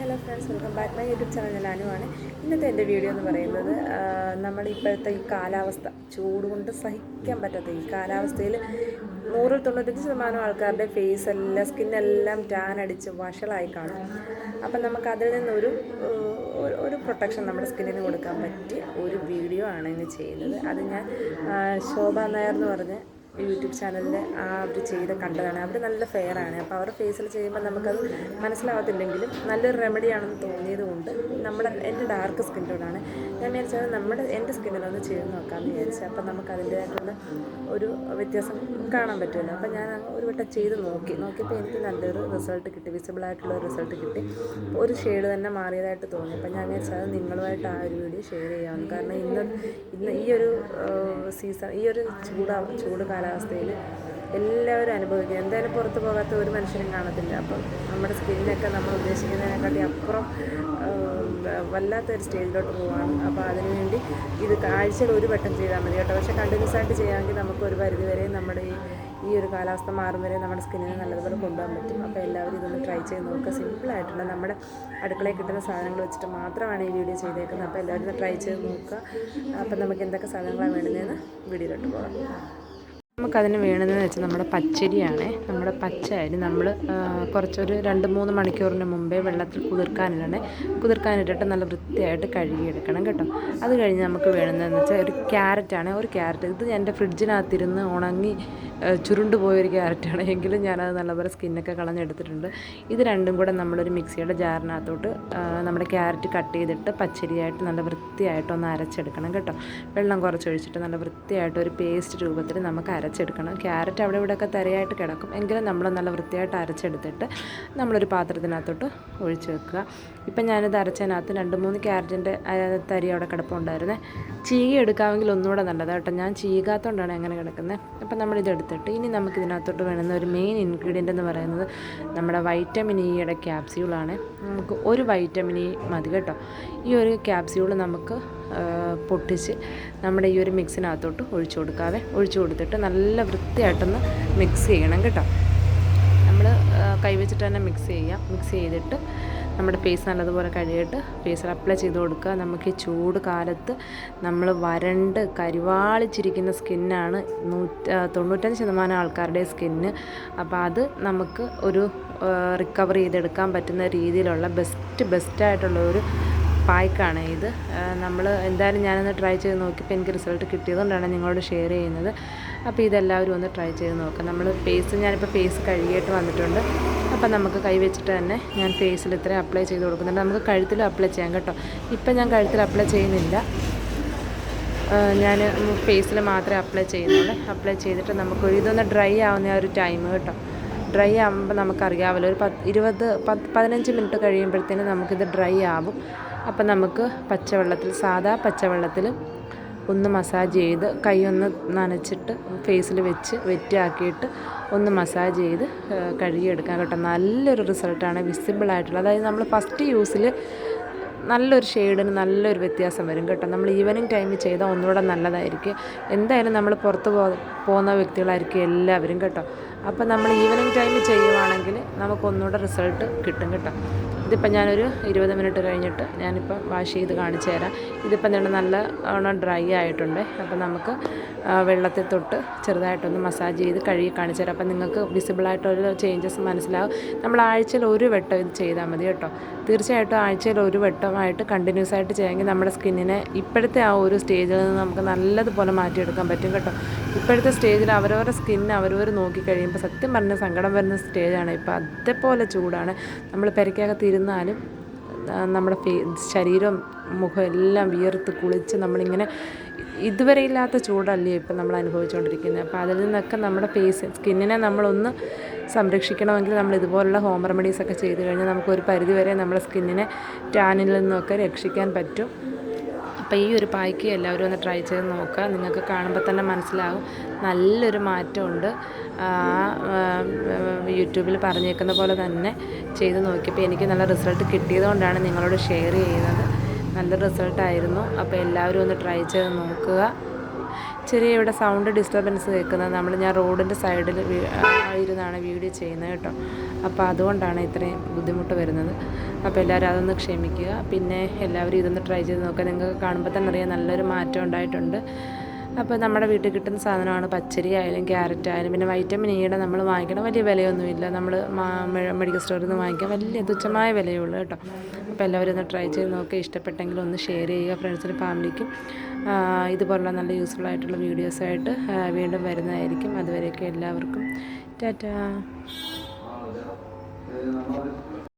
Hello friends, welcome back my YouTube channel. ഞാൻ അനുവാണ്. ഇന്നത്തെ എൻ്റെ വീഡിയോ എന്ന് പറയുന്നത് നമ്മളിപ്പോഴത്തെ ഈ കാലാവസ്ഥ, ചൂട് കൊണ്ട് സഹിക്കാൻ പറ്റാത്ത ഈ കാലാവസ്ഥയിൽ 100-95% ആൾക്കാരുടെ ഫേസെല്ലാം സ്കിന്നെല്ലാം ടാൻ അടിച്ച് വഷളായി കാണും. അപ്പം നമുക്ക് അതിൽ നിന്നൊരു ഒരു പ്രൊട്ടക്ഷൻ നമ്മുടെ സ്കിന്നിന് കൊടുക്കാൻ പറ്റിയ ഒരു വീഡിയോ ആണ് ഇന്ന് ചെയ്യുന്നത്. അത് ഞാൻ ശോഭ നായർ എന്ന് പറഞ്ഞ് യൂട്യൂബ് ചാനലിൽ അവർ കണ്ടതാണ്. അവർ നല്ല ഫെയറാണ്. അപ്പോൾ അവരുടെ ഫേസിൽ ചെയ്യുമ്പോൾ നമുക്കത് മനസ്സിലാവത്തില്ലെങ്കിലും നല്ലൊരു റെമഡിയാണെന്ന് തോന്നിയതുകൊണ്ട് എൻ്റെ ഡാർക്ക് സ്കിൻ ടോണാണ്. ഞാൻ വിചാരിച്ചത് എൻ്റെ സ്കിന്നിലൊന്ന് ചെയ്ത് നോക്കാമെന്ന് വിചാരിച്ചു. അപ്പോൾ നമുക്ക് അതിൻ്റേതായിട്ടുള്ള ഒരു വ്യത്യാസം കാണാൻ പറ്റുമല്ലോ. അപ്പോൾ ഞാൻ ഒരു വട്ടം ചെയ്ത് നോക്കിയപ്പോൾ എനിക്ക് നല്ലൊരു റിസൾട്ട് കിട്ടി, വിസിബിളായിട്ടുള്ള റിസൾട്ട് കിട്ടി. ഒരു ഷെയ്ഡ് തന്നെ മാറിയതായിട്ട് തോന്നി. അപ്പോൾ ഞാൻ വിചാരിച്ചത് നിങ്ങളുമായിട്ട് ആ ഒരു വീഡിയോ ഷെയർ ചെയ്യാമെന്ന്. കാരണം ഇന്ന് ഈ ഒരു സീസൺ, ഈ ഒരു ചൂട് കാലാവസ്ഥയിൽ എല്ലാവരും അനുഭവിക്കുക. എന്തായാലും പുറത്ത് പോകാത്ത ഒരു മനുഷ്യനും കാണത്തില്ല. അപ്പം നമ്മുടെ സ്കിന്നൊക്കെ നമ്മൾ ഉദ്ദേശിക്കുന്നതിനെക്കാട്ടി അപ്പുറം വല്ലാത്തൊരു സ്റ്റേജിലോട്ട് പോവുകയാണ്. അപ്പോൾ അതിനുവേണ്ടി ഇത് ആഴ്ചയിൽ ഒരു വട്ടം ചെയ്താൽ മതി കേട്ടോ. പക്ഷേ കണ്ടിന്യൂസ് ആയിട്ട് ചെയ്യാമെങ്കിൽ നമുക്ക് ഒരു പരിധി വരെ നമ്മുടെ ഈ ഒരു കാലാവസ്ഥ മാറും വരെ നമ്മുടെ സ്കിന്നിനെ നല്ലതുപോലെ കൊണ്ടുപോകാൻ പറ്റും. അപ്പോൾ എല്ലാവരും ഇതൊന്ന് ട്രൈ ചെയ്ത് നോക്കുക. സിമ്പിളായിട്ടുള്ള നമ്മുടെ അടുക്കളയിൽ കിട്ടുന്ന സാധനങ്ങൾ വെച്ചിട്ട് മാത്രമാണ് ഈ വീഡിയോ ചെയ്തേക്കുന്നത്. അപ്പോൾ എല്ലാവരും ട്രൈ ചെയ്ത് നോക്കുക. അപ്പം നമുക്ക് എന്തൊക്കെ സാധനങ്ങളാണ് വേണ്ടുന്നതെന്ന് വീഡിയോയിലോട്ട് പോകാം. നമുക്കതിന് വേണ്ടതെന്ന് വെച്ചാൽ നമ്മുടെ പച്ചരിയാണ്. നമ്മുടെ പച്ച അരി നമ്മൾ കുറച്ചൊരു 2-3 മണിക്കൂറിന് മുമ്പേ വെള്ളത്തിൽ കുതിർക്കാനിട്ടിട്ട് നല്ല വൃത്തിയായിട്ട് കഴുകിയെടുക്കണം കേട്ടോ. അത് കഴിഞ്ഞ് നമുക്ക് വേണ്ടുന്നതെന്ന് വെച്ചാൽ ഒരു ക്യാരറ്റാണ്. ഒരു ക്യാരറ്റ് ഇത് എൻ്റെ ഫ്രിഡ്ജിനകത്തിരുന്ന് ഉണങ്ങി ചുരുണ്ട് പോയൊരു ക്യാരറ്റാണ്. എങ്കിലും ഞാനത് നല്ലപോലെ സ്കിന്നൊക്കെ കളഞ്ഞെടുത്തിട്ടുണ്ട്. ഇത് രണ്ടും കൂടെ നമ്മളൊരു മിക്സിയുടെ ജാറിനകത്തോട്ട് നമ്മുടെ ക്യാരറ്റ് കട്ട് ചെയ്തിട്ട് പച്ചരിയായിട്ട് നല്ല വൃത്തിയായിട്ടൊന്ന് അരച്ചെടുക്കണം കേട്ടോ. വെള്ളം കുറച്ചൊഴിച്ചിട്ട് നല്ല വൃത്തിയായിട്ട് ഒരു പേസ്റ്റ് രൂപത്തിൽ നമുക്ക് അരച്ചെടുക്കണം. ക്യാരറ്റ് അവിടെ ഇവിടെയൊക്കെ തരയായിട്ട് കിടക്കും. എങ്കിലും നമ്മൾ നല്ല വൃത്തിയായിട്ട് അരച്ചെടുത്തിട്ട് നമ്മളൊരു പാത്രത്തിനകത്തോട്ട് ഒഴിച്ച് വെക്കുക. ഇപ്പം ഞാനിത് അരച്ചതിനകത്ത് 2-3 ക്യാരറ്റിൻ്റെ തരി അവിടെ കിടപ്പുണ്ടായിരുന്നേ. ചീകി എടുക്കാമെങ്കിൽ ഒന്നുകൂടെ നല്ലതാണ് കേട്ടോ. ഞാൻ ചീകാത്തോണ്ടാണ് അങ്ങനെ കിടക്കുന്നത്. അപ്പം നമ്മളിതെടുത്തിട്ട് ഇനി നമുക്കിതിനകത്തോട്ട് വേണ്ടുന്ന ഒരു മെയിൻ ഇൻഗ്രീഡിയൻ്റ് എന്ന് പറയുന്നത് നമ്മുടെ വൈറ്റമിൻ ഇയുടെ ക്യാപ്സ്യൂളാണ്. നമുക്ക് ഒരു വൈറ്റമിൻ ഇ മതി കേട്ടോ. ഈ ഒരു ക്യാപ്സ്യൂൾ നമുക്ക് പൊട്ടിച്ച് നമ്മുടെ ഈ ഒരു മിക്സിനകത്തോട്ട് ഒഴിച്ചു കൊടുത്തിട്ട് നല്ല വൃത്തിയായിട്ടൊന്ന് മിക്സ് ചെയ്യണം കേട്ടോ. നമ്മൾ കൈവച്ചിട്ട് തന്നെ മിക്സ് ചെയ്തിട്ട് നമ്മുടെ ഫേസ് നല്ലതുപോലെ കഴുകിയിട്ട് ഫേസിൽ അപ്ലൈ ചെയ്ത് കൊടുക്കുക. നമുക്ക് ഈ ചൂട് കാലത്ത് നമ്മൾ വരണ്ട് കരിവാളിച്ചിരിക്കുന്ന സ്കിന്നാണ് 95% ആൾക്കാരുടെ സ്കിന്ന്. അപ്പോൾ അത് നമുക്ക് ഒരു റിക്കവർ ചെയ്തെടുക്കാൻ പറ്റുന്ന രീതിയിലുള്ള ബെസ്റ്റായിട്ടുള്ള ഒരു പായ്ക്കാണ് ഇത്. നമ്മൾ എന്തായാലും ഞാനൊന്ന് ട്രൈ ചെയ്ത് നോക്കിയപ്പോൾ എനിക്ക് റിസൾട്ട് കിട്ടിയതുകൊണ്ടാണ് നിങ്ങളോട് ഷെയർ ചെയ്യുന്നത്. അപ്പോൾ ഇതെല്ലാവരും ഒന്ന് ട്രൈ ചെയ്ത് നോക്കാം. ഞാനിപ്പോൾ ഫേസ് കഴുകിയിട്ട് വന്നിട്ടുണ്ട്. അപ്പം നമുക്ക് കൈ വെച്ചിട്ട് തന്നെ ഞാൻ ഫേസിൽ ഇത്രയും അപ്ലൈ ചെയ്ത് കൊടുക്കുന്നുണ്ട്. നമുക്ക് കഴുത്തിലും അപ്ലൈ ചെയ്യാം കേട്ടോ. ഇപ്പം ഞാൻ കഴുത്തിൽ അപ്ലൈ ചെയ്യുന്നില്ല, ഞാൻ ഫേസിൽ മാത്രമേ അപ്ലൈ ചെയ്യുന്നുള്ളൂ. അപ്ലൈ ചെയ്തിട്ട് നമുക്ക് ഇതൊന്ന് ഡ്രൈ ആവുന്ന ഒരു ടൈം കേട്ടോ. ഡ്രൈ ആകുമ്പോൾ നമുക്കറിയാമല്ലോ, ഒരു 15 മിനിറ്റ് കഴിയുമ്പോഴത്തേനും നമുക്കിത് ഡ്രൈ ആവും. അപ്പം നമുക്ക് സാദാ പച്ചവെള്ളത്തിൽ ഒന്ന് മസാജ് ചെയ്ത് കൈ ഒന്ന് നനച്ചിട്ട് ഫേസിൽ വെച്ച് വെറ്റാക്കിയിട്ട് ഒന്ന് മസാജ് ചെയ്ത് കഴുകിയെടുക്കാൻ കേട്ടോ. നല്ലൊരു റിസൾട്ടാണ് വിസിബിളായിട്ടുള്ളത്. അതായത് നമ്മൾ ഫസ്റ്റ് യൂസിൽ നല്ലൊരു ഷെയ്ഡിന് നല്ലൊരു വ്യത്യാസം വരും കേട്ടോ. നമ്മൾ ഈവനിങ് ടൈമിൽ ചെയ്താൽ ഒന്നുകൂടെ നല്ലതായിരിക്കും. എന്തായാലും നമ്മൾ പുറത്ത് പോകുന്ന വ്യക്തികളായിരിക്കും എല്ലാവരും കേട്ടോ. അപ്പോൾ നമ്മൾ ഈവനിങ് ടൈമിൽ ചെയ്യുവാണെങ്കിൽ നമുക്കൊന്നുകൂടെ റിസൾട്ട് കിട്ടും കേട്ടോ. ഇതിപ്പോൾ ഞാനൊരു 20 മിനിറ്റ് കഴിഞ്ഞിട്ട് ഞാനിപ്പോൾ വാഷ് ചെയ്ത് കാണിച്ചു തരാം. ഇതിപ്പോൾ നല്ല ഡ്രൈ ആയിട്ടുണ്ട്. അപ്പോൾ നമുക്ക് വെള്ളത്തിൽ തൊട്ട് ചെറുതായിട്ടൊന്ന് മസാജ് ചെയ്ത് കഴുകി കാണിച്ചു തരാം. അപ്പോൾ നിങ്ങൾക്ക് വിസിബിളായിട്ടൊരു ചേഞ്ചസ് മനസ്സിലാവും. നമ്മൾ ആഴ്ചയിൽ ഒരു വട്ടം ഇത് ചെയ്താൽ മതി കേട്ടോ. തീർച്ചയായിട്ടും ആഴ്ചയിൽ ഒരു വട്ടമായിട്ട് കണ്ടിന്യൂസ് ആയിട്ട് ചെയ്യാമെങ്കിൽ നമ്മുടെ സ്കിന്നിനെ ഇപ്പോഴത്തെ ആ ഒരു സ്റ്റേജിൽ നിന്ന് നമുക്ക് നല്ലതുപോലെ മാറ്റിയെടുക്കാൻ പറ്റും കേട്ടോ. ഇപ്പോഴത്തെ സ്റ്റേജിൽ അവരവരുടെ സ്കിന്ന് അവരവർ നോക്കിക്കഴിയുമ്പോൾ സത്യം പറഞ്ഞ സങ്കടം വരുന്ന സ്റ്റേജാണ്. ഇപ്പോൾ അതേപോലെ ചൂടാണ്. നമ്മൾ പെരയ്ക്കകത്തിരുന്നാലും നമ്മുടെ ശരീരം മുഖം എല്ലാം വിയർത്ത് കുളിച്ച് നമ്മളിങ്ങനെ ഇതുവരെ ഇല്ലാത്ത ചൂടല്ലേ ഇപ്പം നമ്മൾ അനുഭവിച്ചുകൊണ്ടിരിക്കുന്നത്. അപ്പോൾ അതിൽ നിന്നൊക്കെ നമ്മുടെ സ്കിന്നിനെ നമ്മളൊന്ന് സംരക്ഷിക്കണമെങ്കിൽ നമ്മൾ ഇതുപോലുള്ള ഹോം റെമഡീസൊക്കെ ചെയ്ത് കഴിഞ്ഞാൽ നമുക്കൊരു പരിധി വരെ നമ്മുടെ സ്കിന്നിനെ ടാനിൽ നിന്നൊക്കെ രക്ഷിക്കാൻ പറ്റും. അപ്പോൾ ഈ ഒരു പായ്ക്ക് എല്ലാവരും ഒന്ന് ട്രൈ ചെയ്ത് നോക്കുക. നിങ്ങൾക്ക് കാണുമ്പോൾ തന്നെ മനസ്സിലാവും നല്ലൊരു മാറ്റമുണ്ട്. യൂട്യൂബിൽ പറഞ്ഞേക്കുന്ന പോലെ തന്നെ ചെയ്ത് നോക്കിയപ്പോൾ എനിക്ക് നല്ല റിസൾട്ട് കിട്ടിയതുകൊണ്ടാണ് നിങ്ങളോട് ഷെയർ ചെയ്യുന്നത്. നല്ല റിസൾട്ടായിരുന്നു. അപ്പോൾ എല്ലാവരും ഒന്ന് ട്രൈ ചെയ്ത് നോക്കുക. ചെറിയ ഇവിടെ സൗണ്ട് ഡിസ്റ്റർബൻസ് കേൾക്കുന്നത്. ഞാൻ റോഡിൻ്റെ സൈഡിൽ ഇരുന്നാണ് വീഡിയോ ചെയ്യുന്നത് കേട്ടോ. അപ്പോൾ അതുകൊണ്ടാണ് ഇത്രയും ബുദ്ധിമുട്ട് വരുന്നത്. അപ്പോൾ എല്ലാവരും അതൊന്ന് ക്ഷമിക്കുക. പിന്നെ എല്ലാവരും ഇതൊന്ന് ട്രൈ ചെയ്ത് നോക്കുക. നിങ്ങൾക്ക് കാണുമ്പോൾ തന്നെ അറിയാം നല്ലൊരു മാറ്റം ഉണ്ടായിട്ടുണ്ട്. അപ്പോൾ നമ്മുടെ വീട്ടിൽ കിട്ടുന്ന സാധനമാണ്. പച്ചരി ആയാലും ക്യാരറ്റ് ആയാലും പിന്നെ വൈറ്റമിൻ ഇയുടെ നമ്മൾ വാങ്ങിക്കണം. വലിയ വിലയൊന്നുമില്ല. നമ്മൾ മെഡിക്കൽ സ്റ്റോറിൽ നിന്ന് വാങ്ങിക്കാൻ വലിയ തുച്ഛമായ വിലയുള്ളൂ കേട്ടോ. അപ്പോൾ എല്ലാവരും ഒന്ന് ട്രൈ ചെയ്ത് നോക്കുക. ഇഷ്ടപ്പെട്ടെങ്കിൽ ഒന്ന് ഷെയർ ചെയ്യുക ഫ്രണ്ട്സിനും ഫാമിലിക്കും. ഇതുപോലുള്ള നല്ല യൂസ്ഫുൾ ആയിട്ടുള്ള വീഡിയോസായിട്ട് വീണ്ടും വരുന്നതായിരിക്കും. അതുവരെയൊക്കെ എല്ലാവർക്കും ടാറ്റാ.